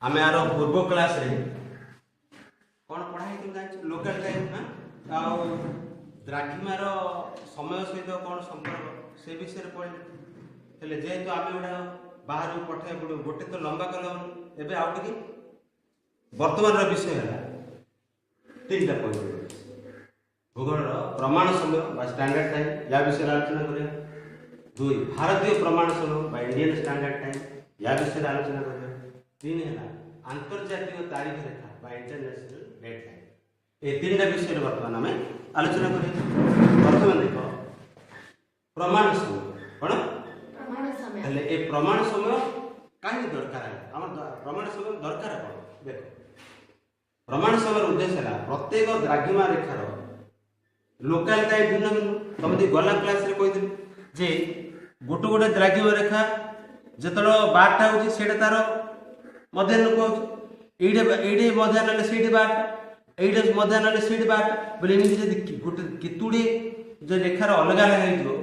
आम यार पूर्व क्लास रे कौन पढ़ाई लोकल टाइम द्राघिमार समय सहित कौन संपर्क से विषय पढ़े जेहेतु आम गोटा बाहर पठे पड़ो गोटे तो लंबा कल एवं आउ टे वर्तमान विषय है तीन टा पॉइंट भूगोल प्रमाण समय स्टैंडर्ड टाइम या विषय आलोचना करिया। दुई भारतीय प्रमाण समय इंडियन स्टैंडर्ड टाइम या विषय आलोचना करिया। तीन है आंतर्जातिक तारीख रेखा इंटरनेशनल डेट टाइम। ये तीन टा विषय वर्तमान आम आलोचना करिया। वर्तमान देख प्रमाण समय कौन ए प्रमाण समय कहीं दरकार है आम प्रमाण समय दरकार कौन देख प्रमाण समय उद्देश्य है प्रत्येक द्राघिमा रेखार लोकाल टाइम भिन्न भिन्न तुम गला क्लास रे कही जे गोटे गोटे द्राघिमा रेखा जो 12टा हो तार मध्याह्न को ये मध्याह्न से 12टा ये मध्याह्न से 12टा बोले एमती गोटे केतुड़ी जो रेखार अलग अलग हो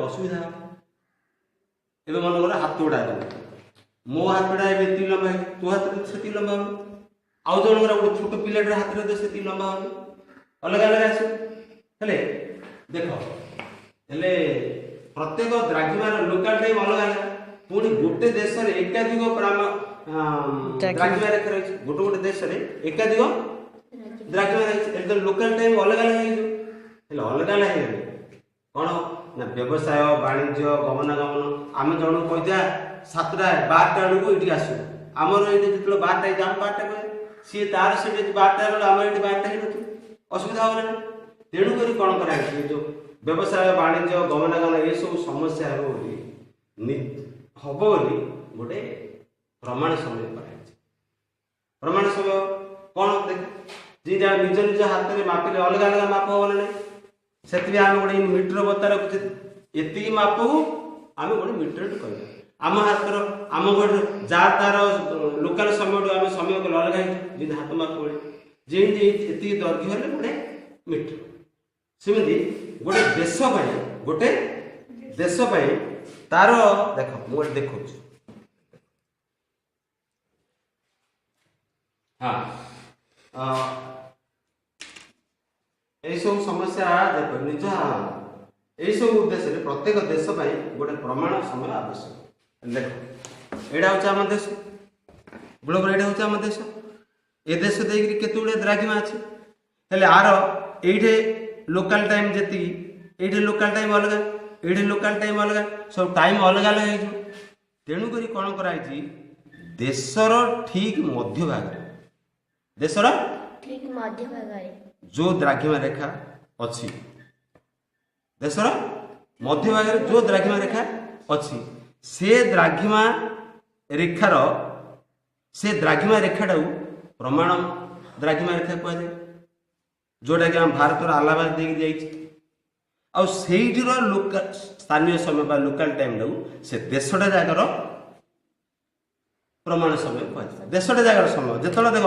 असुविधा हम ए मन कर हाथ गुड़ा मो हाथ गुड़ा ये लंबा है तो हाथ से लंबा हो आउ जन गोटे छोट पिलाटर हाथ में से लंबा हो अलग अलग आस देख प्रत्येक द्राघिमार लोकाल टाइम अलग अलग पुणी गोटे देश में एकाधिक द्राघिमा रेखा रही गोटे गोटे देश में एकाधिक द्राघिमा रही लोकाल टाइम अलग अलग अलग अलग कौन ना व्यवसाय वाणिज्य गमनागमन आम जन कहीदा 7टा 12टा बेलू ये आस आमर ये जो 12टा जाम 12टा कहे सी तार से 12टा बेलू आम ये 12टा ही असुविधा हो तेणुक कौन कर जो व्यवसाय वाणिज्य गमनागमन ये सब समस्या हम बोली गोटे प्रमाण समय कर प्रमाण समय कौन देख जी निज निज हाथ में मापिले अलग अलग माप हम ना से आम गोटे मीटर बता रखुचे ये माप को आम गोटे मीटर कह आम हाथ आम गोटे जा तार लोकाल समय आम समय को अलग जी हाथ माप जी ये दर्घ्य है गोटे मीटर सेमती गोटे देश तार देख मुझे देखा हाँ यही सब समस्या देख निज यही सब उद्देश्य प्रत्येक देश गोटे प्रमाण समय आवश्यक देख यहाँ हूँ आम देश ग्लोबल यहाँ हूँ आम देश ए देश देकर केत गुड़े द्राघिमा अच्छे हेल्ले आर ये लोकाल टाइम जी ये लोकाल टाइम अलग ये लोकाल टाइम अलग सब टाइम अलग अलग हो तेणुक कौन कराई देशर ठीक मध्य भाग देशर ठीक मध्य भाग जो द्राघिमा रेखा अच्छी देशर मध्य भाग जो द्राघिमा रेखा अच्छी से द्राघिमा रेखार से द्राघिमा रेखाटा प्रमाण द्राघिमा रेखा कहुए जोटा कि आम भारत आलाबाद देखिए लोकल स्थानीय समय लोकाल टाइम से देशटा जगार प्रमाण समय कहुए देशटा जगार समय जो देख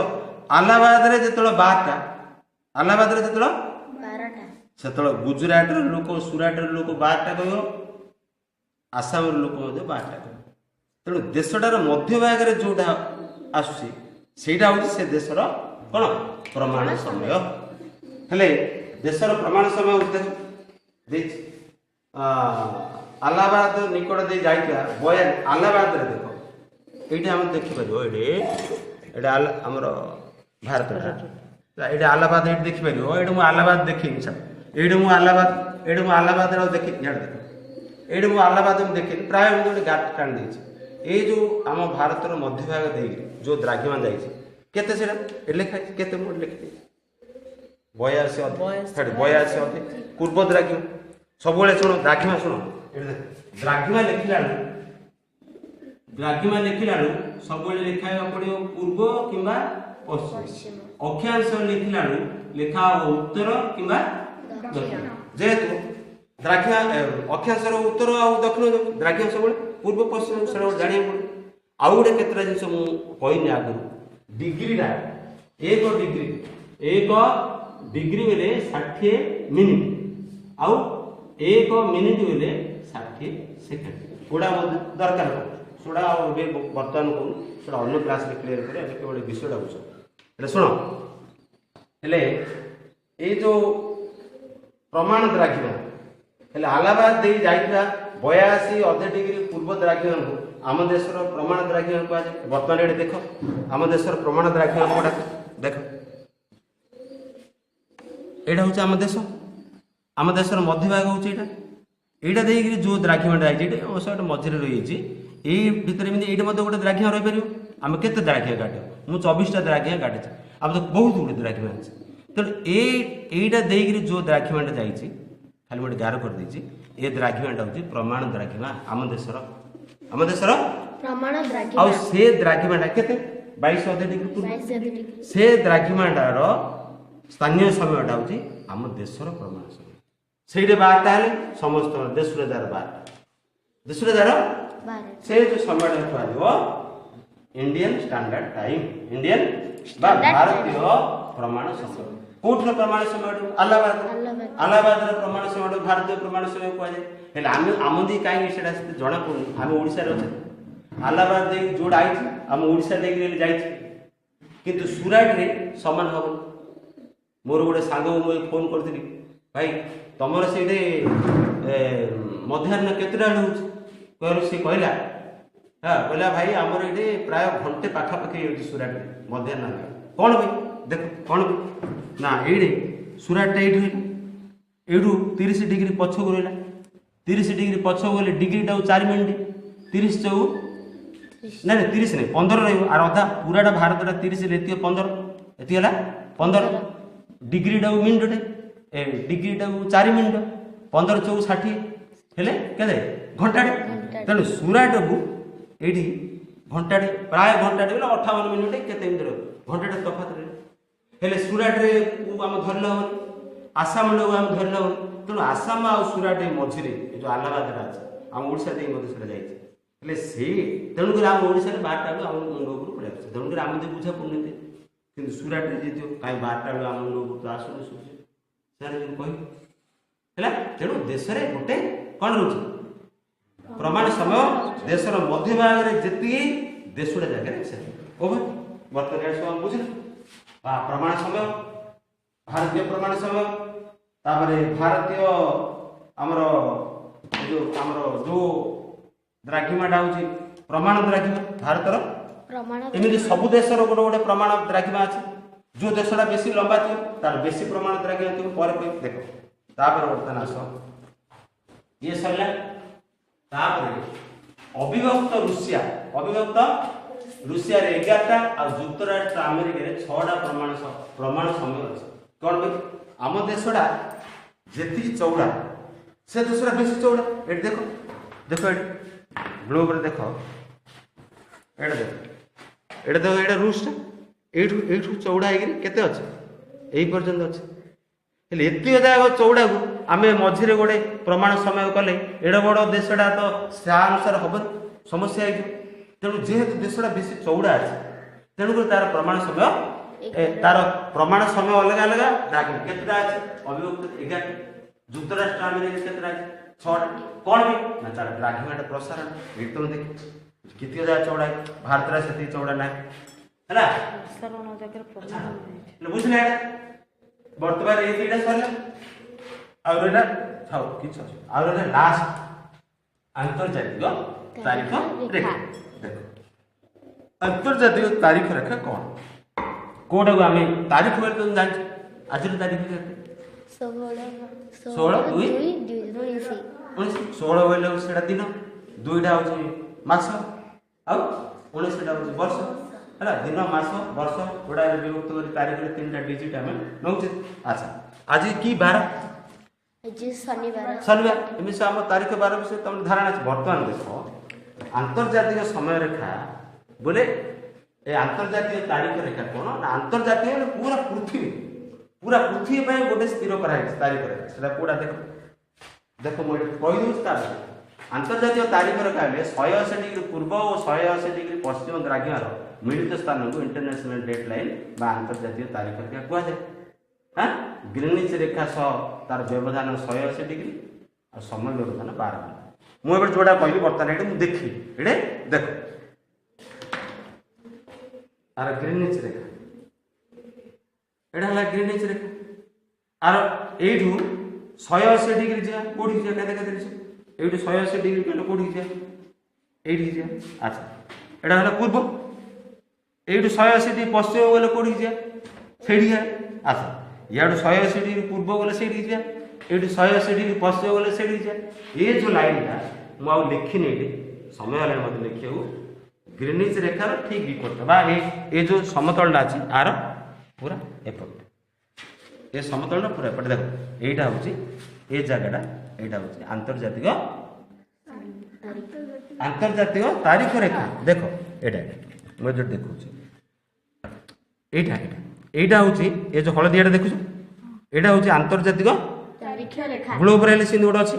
आलाबाद रे जो 12टा आलाबाद रे जो 12टा से गुजरात लोक सुराट लोक 12टा कह आसाम लोक 12टा कह तेणु देशटार मध्य भाग में जोटा आसुटा हूँ से देशर कौन प्रमाण समय हेले देशर प्रमाण समय उद्देश्य आलाबाद निकट दे जाइया बयान आलाबाद रे देख ये आम देखिपर ये आमर भारत ये आलाबाद ये देखिपर ये मुझे आलाबाद देखी सब ये आलाबाद ये आलाबाद देखी इे देख ये मुझे आलाबाद देखी प्राय मुझे गोटे गाट टाण दे ये जो आम भारत मध्य भाग दे जो द्राघिमा जाते लिखा के लिखी 82 पूर्व द्राघिमा सब शुण द्राघिमा शुण द्राघिमा लिखला सब लिखा पड़ो पूर्व कि पश्चिम अक्षांश लिखला लिखा उत्तर कि दक्षिण जेहेतु द्राघिमा अक्षांश उत्तर और दक्षिण द्राघिमा सब पूर्व पश्चिम से जाना पड़े आउ गोटे केतटा जिन कहनी आगुरी डिग्रीटा 1 डिग्री बेले 60 मिनिट आउ 1 मिनिट बेले 60 सेकेंड गुड़ा दरकार ସେଟା ଆଉ ଏବେ ବର୍ତ୍ତମାନ କହୁନ ସେଟା ଅନ୍ୟ କ୍ଲାସରେ କ୍ଲିୟର କରି ଆମେ କେବଳ ବିଷୟଟା ବୁଝ। ହେଲେ ଶୁଣ, ହେଲେ ଏଇ ଯେଉଁ ପ୍ରମାଣ ଦ୍ରାଘିମା ହେଲେ ଆଲାହାବାଦ ଦେଇ ଯାଇଥିବା 82 ଅଧେ ଡିଗ୍ରୀ ପୂର୍ବ ଦ୍ରାଘିମାକୁ ଆମ ଦେଶର ପ୍ରମାଣ ଦ୍ରାଘିମା କୁହାଯାଏ। ବର୍ତ୍ତମାନ ଏଠି ଦେଖ ଆମ ଦେଶର ପ୍ରମାଣ ଦ୍ରାଘିମା କୋଉଟା ଦେଖ, ଏଇଟା ହଉଛି ଆମ ଦେଶ, ଆମ ଦେଶର ମଧ୍ୟଭାଗ ହଉଛି ଏଇଟା, এইটা ଦେଇକି ଯେଉଁ ଦ୍ରାଘିମାଟା ଯାଇଛି ଏଇଟା ଅବଶ୍ୟ ଗୋଟେ ମଝିରେ ରହିଯାଇଛି। ଏଇ ଭିତରେ ଏମିତି ଏଇଟା ମଧ୍ୟ ଗୋଟେ ଦ୍ରାଘିମା ରହିପାରିବ। ଆମେ କେତେ ଦ୍ରାଘିମା କାଟିବ, ମୁଁ 24ଟା ଦ୍ରାଘିମା କାଟିଛି, ଆମେ ତ ବହୁତ ଗୁଡ଼ିଏ ଦ୍ରାଘିମା ଅଛି। ତେଣୁ এইটা ଦେଇକି ଯେଉଁ ଦ୍ରାଘିମାଟା ଯାଇଛି, ଖାଲି ଗୋଟେ ଗାର କରିଦେଇଛି, ଏ ଦ୍ରାଘିମାଟା ହଉଛି ପ୍ରମାଣ ଦ୍ରାଘିମା ଆମ ଦେଶର ପ୍ରମାଣ ଆଉ ଦ୍ରାଘିମା ସେ ଦ୍ରାଘିମାଟା କେତେ 22 ଅଧେ ଡିଗ୍ରୀ ପୂର୍ବ। 22 ଡିଗ୍ରୀ। ସେ ଦ୍ରାଘିମାଟାର ସ୍ଥାନୀୟ ସମୟଟା ହଉଛି ଆମ ଦେଶର ପ୍ରମାଣ ସମୟ। ସେଇଟା ବାରଟା ହେଲେ ସମସ୍ତଙ୍କର ଦେଶରେ ଯାର 12 ସେ ଯେଉଁ ସମୟଟା କୁହାଯିବ ଇଣ୍ଡିଆନ ଷ୍ଟାଣ୍ଡାର୍ଡ ଟାଇମ୍, ଇଣ୍ଡିଆନ ବା ଭାରତୀୟ ପ୍ରମାଣ ସମୟ। କୋଉଠିର ପ୍ରମାଣ ସମୟ? ଆହ୍ଲାବାଦର ପ୍ରମାଣ ସମୟ ଭାରତୀୟ ପ୍ରମାଣ ସମୟ କୁହାଯାଏ। ହେଲେ ଆମେ ଆମଦି କାହିଁକି ସେଟା ଜଣା ପଡୁନି, ଆମେ ଓଡ଼ିଶାରେ ଅଛେ, ଆହ୍ଲାବାଦ ଦେଇକି ଯୋଉଟା ଆଇଛି ଆମ ଓଡ଼ିଶା ଦେଇକି ଯାଇଛି, କିନ୍ତୁ ସୁରାଟରେ ସମାନ ହବନି। ମୋର ଗୋଟେ ସାଙ୍ଗକୁ ମୁଁ ଫୋନ୍ କରିଥିଲି, ଭାଇ ତମର ସେଇଠି ମଧ୍ୟାହ୍ନ କେତେଟା ବେଳେ ହେଉଛି କହିଲୁ? ସେ କହିଲା କହିଲା ଭାଇ ଆମର ଏଇଠି ପ୍ରାୟ ଘଣ୍ଟେ ପାଖାପାଖି ହେଉଛି ସୁରାଟରେ ମଧ୍ୟାହ୍ନ। କ'ଣ ଭାଇ ଦେଖ କ'ଣ ନା ଏଇଠି ସୁରାଟଟା ଏଇଠି ରହିଲା, ଏଇଠୁ 30 ଡିଗ୍ରୀ ପଛକୁ ରହିଲା, 30 ଡିଗ୍ରୀ ପଛକୁ ଗଲେ ଡିଗ୍ରୀଟା 4 ମିନିଟ୍, 30 ଚଉ ନାଇଁ 30 ନାଇଁ 15 ରହିବ, আর ଅଧା ପୁରାଟା ଭାରତଟା 30 ଏତିକି 15 ଏତିକି ହେଲା 15 ଡିଗ୍ରୀଟାକୁ ମିନିଟ୍ଟେ, ଡିଗ୍ରୀଟାକୁ 4 ମିନିଟ୍, 15 ଚଉ 60 ହେଲେ କେତେ ଘଣ୍ଟାଟେ। ତେଣୁ ସୁରାଟକୁ ଏଇଠି ଘଣ୍ଟାଟେ ପ୍ରାୟ ଘଣ୍ଟାଟେ ବୋଲେ 58 ମିନିଟ୍ କେତେ ଏମିତି ରହିବ, ଘଣ୍ଟାଟେ ତଫାତ ରହିବ। ହେଲେ ସୁରାଟରେ ଆମେ ଧରିଲେ ହେବନି, ଆସାମକୁ ଆମେ ଧରିଲେ ହେବନି। ତେଣୁ ଆସାମ ଆଉ ସୁରାଟ ମଝିରେ ଏ ଯେଉଁ ଆହ୍ଲାବାଦଟା ଅଛି ଆମ ଓଡ଼ିଶା ଦେଇ ମଧ୍ୟ ସେଟା ଯାଇଛି। ହେଲେ ସେଇ ତେଣୁକରି ଆମ ଓଡ଼ିଶାରେ 12ଟା ବେଳୁ ଆମ ମୁଣ୍ଡ ଉପରୁ ପଳେଇ ଆସୁଛି, ତେଣୁକରି ଆମେ ତ ବୁଝା ପଡ଼ୁନି। କିନ୍ତୁ ସୁରାଟରେ ଯେହେତୁ କାହିଁ 12ଟା ବେଳୁ ଆମ ମୁଣ୍ଡ ଉପରୁ ଆସୁନି ଶୁଭୁଛି ସେମାନେ ଯେମିତି କହିବେ ହେଲା। ତେଣୁ ଦେଶରେ ଗୋଟେ କ'ଣ ରହୁଛି ପ୍ରମାଣ ସମୟ, ଦେଶର ମଧ୍ୟଭାଗରେ ଯେତିକି ଦେଶଟା ଜାଗାରେ ସେତିକି। ଓଭର ବର୍ତ୍ତମାନ ସବୁ ଆମେ ବୁଝିଲେ ବା ପ୍ରମାଣ ସମୟ, ଭାରତୀୟ ପ୍ରମାଣ ସମୟ, ତାପରେ ଭାରତୀୟ ଆମର ଯୋଉ ଦ୍ରାଘିମାଟା ହଉଛି ପ୍ରମାଣ ଦ୍ରାଘିମା ଭାରତର। ଏମିତି ସବୁ ଦେଶର ଗୋଟେ ଗୋଟେ ପ୍ରମାଣ ଦ୍ରାଘିମା ଅଛି। ଯୋଉ ଦେଶଟା ବେଶୀ ଲମ୍ବା ଥିବ ତାର ବେଶୀ ପ୍ରମାଣ ଦ୍ରାଘିମା ଥିବ। ପରେ ଦେଖ ତାପରେ ବର୍ତ୍ତମାନ ଆସ ଇଏ ସରିଲା, ତାପରେ ଅବିଭକ୍ତ ରୁଷିଆରେ 11ଟା ଆଉ ଯୁକ୍ତରାଷ୍ଟ୍ର ଆମେରିକାରେ 6ଟା ପ୍ରମାଣ ସମୟ ଅଛି। କ'ଣ ପାଇଁ? ଆମ ଦେଶଟା ଯେତିକି ଚଉଡ଼ା ସେ ଦେଶଟା ବେଶୀ ଚଉଡ଼ା। ଏଠି ଦେଖ ଦେଖ ଏଠି ଗ୍ଲୋବରେ ଦେଖ, ଏଇଟା ଦେଖ, ଏଇଟା ଦେଖ, ଏଇଟା ରୁଷଟା ଏଇଠୁ ଚଉଡ଼ା ହେଇକିରି କେତେ ଅଛି ଏଇ ପର୍ଯ୍ୟନ୍ତ ଅଛି। ହେଲେ ଏତିକି ଯାକ ଚଉଡ଼ାକୁ ଆମେ ମଝିରେ ଗୋଟେ ପ୍ରମାଣ ସମୟ କଲେ ଏଡ଼େ ବଡ଼ ଦେଶଟା ତ ସେ ଅନୁସାରେ ହବନି, ସମସ୍ୟା ହେଇଯିବ। ତେଣୁ ଯେହେତୁ ଦେଶଟା ବେଶୀ ଚଉଡ଼ା ଅଛି ତେଣୁକରି ତାର ପ୍ରମାଣ ସମୟ ଅଲଗା ଅଲଗା ଦ୍ରାଘିମା କେତେଟା ଅଛି? ଅବିଭକ୍ତ 11ଟା, ଯୁକ୍ତରାଷ୍ଟ୍ର ଆମେରିକା କେତେଟା ଅଛି? 6ଟା। କ'ଣ ପାଇଁ ନା ତାର ଦ୍ରାଘିମାଟା ପ୍ରସାରଣ। ଏଇଠି ତମେ ଦେଖ କେତିକି ଯାକ ଚଉଡ଼ା, ଭାରତରେ ସେତିକି ଚଉଡ଼ା ନାହିଁ ହେଲା। ବୁଝିଲେ ଏଇଟା ବର୍ତ୍ତମାନ ଏଇ ଦୁଇଟା ସରିଲା, ଆଉ ରହିଲା ଥାଉ କିଛି ଅଛି, ଆଉ ରହିଲା ଲାଷ୍ଟ ଆନ୍ତର୍ଜାତିକ ତାରିଖ ରେଖା। ଦେଖ ଆନ୍ତର୍ଜାତିକ ତାରିଖ ରେଖା କ'ଣ, କୋଉଟାକୁ ଆମେ ତାରିଖ ବୋଲି ତମେ ଜାଣିଛ? ଆଜିର ତାରିଖ କେତେ? 16/2/2019। 16 ବୋଇଲେ ସେଟା ଦିନ, 2ଟା ହଉଛି ମାସ, ଆଉ 19ଟା ହଉଛି ବର୍ଷ ହେଲା। ଦିନ ମାସ ବର୍ଷ ଗୁଡ଼ା ବିଭକ୍ତ କରି ତାରିଖରେ 3ଟା ଡିଜିଟ୍ ଆମେ ନେଉଛେ। ଆଚ୍ଛା ଆଜି କି ବାର? ଶନିବାର। ଏମିତି ଆମ ତାରିଖ ବାର ବିଷୟରେ ତମର ଧାରଣା ଅଛି? ବର୍ତ୍ତମାନ ଦେଖ ଆନ୍ତର୍ଜାତିକ ସମୟ ରେଖା ବୋଲେ ଏ ଆନ୍ତର୍ଜାତିକ ତାରିଖ ରେଖା କ'ଣ ନା ଆନ୍ତର୍ଜାତିକ ପୁରା ପୃଥିବୀ ପାଇଁ ଗୋଟେ ସ୍ଥିର କରାଯାଇଛି ତାରିଖ ରେଖା। ସେଟା କୋଉଟା ଦେଖ ମୁଁ ଏଠି କହିଦେଉଛି। ତାପରେ ଆନ୍ତର୍ଜାତିକ ତାରିଖ ରେଖା ହେଲେ 180 ଡିଗ୍ରୀ ପୂର୍ବ ଓ 180 ଡିଗ୍ରୀ ପଶ୍ଚିମ ଦ୍ରାଘିମାର ମିଳିତ ସ୍ଥାନକୁ ଇଣ୍ଟରନ୍ୟାସନାଲ ଡେଟ୍ ଲାଇନ୍ ବା ଆନ୍ତର୍ଜାତିକ ତାରିଖ ରେଖା କୁହାଯାଏ। ଗ୍ରୀନିଚ୍ ରେଖା ସହ ତାର ବ୍ୟବଧାନ 180 ଡିଗ୍ରୀ ଆଉ ସମୟ ବ୍ୟବଧାନ 12 ଘଣ୍ଟା। मुझे जोड़ा कहली बर्तमान ये मुझे देखी ये देख आर ग्रीनिच रेखा एटा है ग्रीनिच रेखा आर यू 180 डिग्री जा कौटी जा क्या देखा ये 180 डिग्री कहले कौटी जा ये जा अच्छा एटा है पूर्व ये 180 डिग्री पश्चिम गले कौटी जा से अच्छा या 180 डिग्री पूर्व गले से जा ये 180 डिग्री पश्चिम गले से जा ये जो लाइन था मुझे लिखिनी ये समय है मतलब लिखा ग्रीनिच रेखार ठीक विपरीत बा ये जो समतलटा अच्छी आर पूरा एपट ये समतलटा पूरा एपट देखो यहीटा हूँ ये जगहटा यहाँ हूँ आंतर्जातिक तारीख रेखा देखो ये मुझे जो देखा यहाँ हूँ ये जो हलदिया देखु यहाँ हूँ आंतर्जातिक ग्लोब रेल सिंध गोटे अच्छी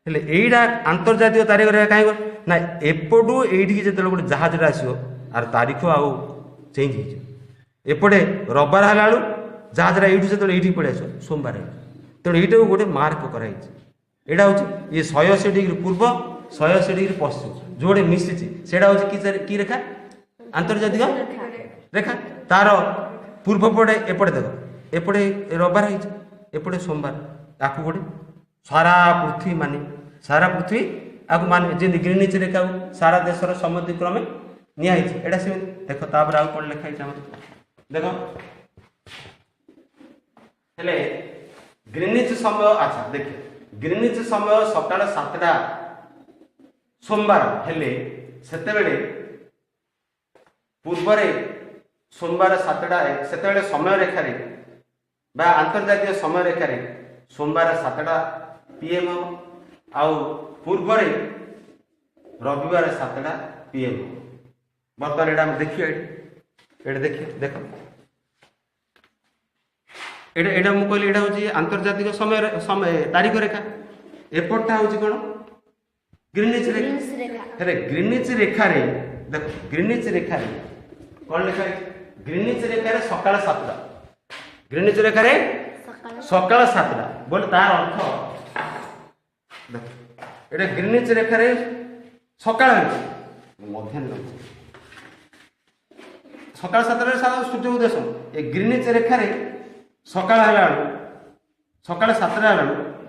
हेले एटा आंतर्जातिक तारीख रेखा कहीं ना एपटू ये जो गोटे जहाजटा आसो आर तारीख आउ चेंज होपटे रविवार है जहाजरा ये जो ये पड़े आस सोमवार तेणु यू गोटे मार्क कराई यहाँ हूँ ये 180 डिग्री पूर्व 180 डिग्री पश्चिम जोड़े मिसी से कि रेखा आंतर्जातिक रेखा तार पूर्व पटे एपटे देख एपटे रविवार एपटे सोमवार आपको गोटे सारा पृथ्वी माने सारा पृथ्वी आपको माने जमी ग्रीनिच रेखा सारा देशर समुद्री क्रमे निया एटा से देख तापर आउ कौन लिखाई देख हेले ग्रीनिच समय अच्छा देखिए ग्रीनिच समय सकाल 7टा सोमवार हेले सेतेबेले पूर्वरे सोमवार 7टा सेतेबेले समय रेखारे बा आंतर्जातीय समय रेखारे सोमवार 7टा PM आउ पूर्वरे रविवार 7टा PM बर्तमान यहाँ देखिए ये देखिए देख एटा मुझे कहली यहाँ हूँ आंतर्जातिक समय समय तारीख रेखा एपटा हूँ कौन ग्रीनिच रेखा हेले ग्रीनिच रेखा देख ग्रीनिच रेखा कौन लिखा है ग्रीनिच रेखा सकाल 7टा ग्रीनिच रेखा सकाल 7टा बोले तार अर्थ देख ये ग्रीनिच रेखा सकाल मध्याह्न सकाल 7टा सूर्य उदय ये ग्रीनिच रेखा सकाल सकाल 7टा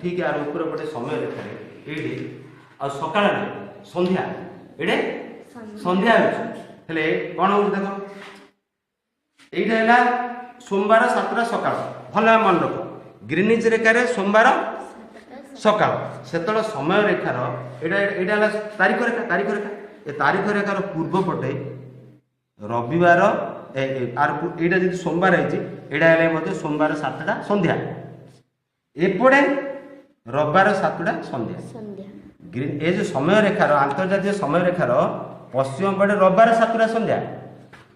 ठीक यार ऊपर पटे समय रेखा ये आ सकाल संध्या ये संध्या हेले कौन हो देख यहाँ सोमवार 7टा सकाल भल मन रख ग्रीनिच रेखार सोमवार सकाल से समय रेखार यहाँ तारीख रेखा ये तारीख रेखार पूर्व पटे रविवार यहाँ जी सोमवार है सोमवार 7टा संध्या एपटे रविवार 7टा संध्या ग्रीन ये जो समय रेखार आंतर्जातीय समय रेखार पश्चिम पटे रविवार 7टा संध्या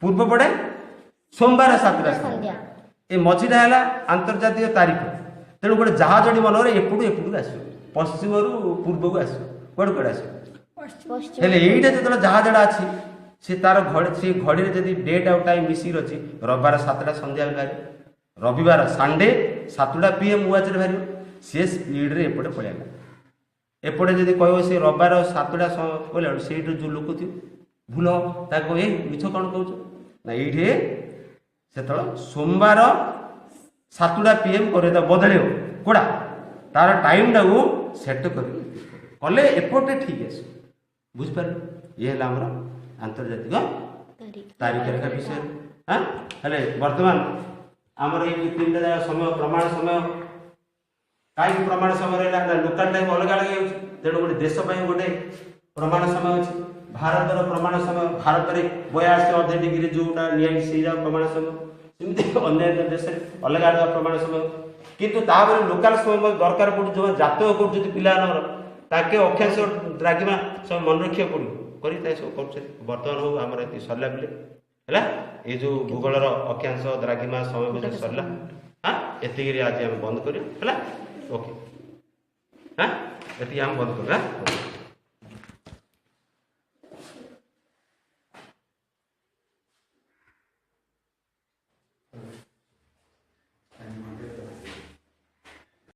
पूर्व पटे सोमवार 7टा संध्या ये मझीटा है आंतर्जातीय तारीख तेणु गोटे जहाजटी मनोर एपटू आस पश्चिम पूर्व को आस कौन कौन आस यहीटा जो जहाजटा अच्छी से तार घड़ी से घड़ी जदि डेट आउ टाइम मिसिक अच्छी रविवार 7टा संध्या बाहर रविवार संडे 7टा PM वाच बाहर सी स्पीड्रे एपटे पलैला एपटे जब कह से रविवार 7टा बोले से जो लोक थी भूल ताको ए मिछ कौन कौच ना ये से सोमवार 7टा PM कर बदल कोड़ा तार टाइम टाक सेट कले एपटे ठीक आस बुझिपार ये है आमर आंतर्जातिक तारीख रेखा विषय हाँ हेले वर्तमान आमर ये 3टा जगह समय प्रमाण समय कहीं प्रमाण समय रहा लोकाल टाइम अलग अलग हो तेणु गोटे देश गोटे प्रमाण समय अच्छी भारतर प्रमाण समय भारत में 82 डिग्री जोटा निया प्रमाण समय सेमती अन्य देश अलग अलग प्रमाण समय किंतु तापर लोकाल समय दरकार पड़े जो जातक कर पिला ताके अक्षांश द्राघिमा सब मन रखा पड़ो कर सब कर बर्तमान हो आम सरला बेले है ये जो भूगोलर अक्षांश द्राघिमा समय सरला हाँ ये आज आम बंद कर ओके हाँ ये आम बंद कर।